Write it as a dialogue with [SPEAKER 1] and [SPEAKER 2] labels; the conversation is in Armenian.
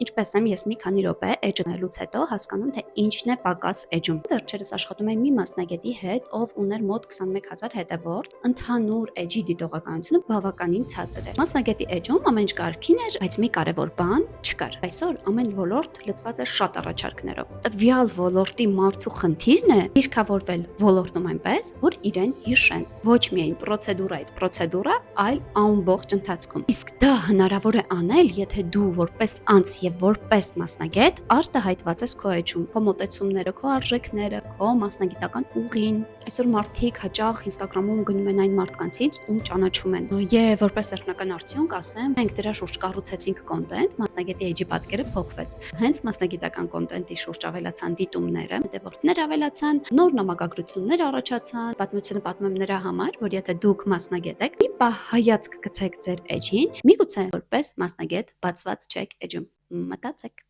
[SPEAKER 1] Ինչպես եմ ես մի քանի րոպե էջնելուց հետո հասկանում, թե ինչն է պակաս էջում։ Վերջերս աշխատում եմ մի մասնագետի հետ, ով ուներ մոտ 21000 հետևորդ, ընդհանուր էջի դիտողականությունը բավականին ցածր էր։ Մասնագետի էջում ամեն ինչ կարգին էր, բայց մի կարևոր բան չկար։ Այսօր ամեն ոլորտ լցված է շատ առաջարկներով։ Տվյալ ոլորտի մարդու խնդիրն է դիրքավորվել ոլորտում այնպես, որ իրեն հիշեն։ Ոչ միայն պրոցեդուրայից պրոցեդուրա, այլ ամբողջ ընթացքում։ Իսկ դա հնարավոր է անել, եթե դու որպես անձ եւ որպես մասնագետ արտահայտված ես քո էջում, քո մոտեցումները, քո արժեքները, քո մասնագիտական ուղին։ Այսօր մարդիկ հաճախ Instagram-ում գնում են այն մարդկանցից, ում ճանաչում են։ Եվ որպես վերջնական արդյունք ասեմ, մենք դրա շուրջ կառուցեցինք կոնտենտ, մասնագետի էջի պատկերը փոխվեց։ Հենց մասնագիտական կոնտենտի շուրջ ավելացան դիտումները, հետևորդներ ավելացան, նոր նամակագրություններ առաջացան։ Պատմությունը պատմում եմ նրա համար, որ եթե դուք մասնագետ եք, մի պահ հայացք գցեք ձեր էջին, միգուցե որպես մասնագետ բացված չեք էջում։ Մտածեք։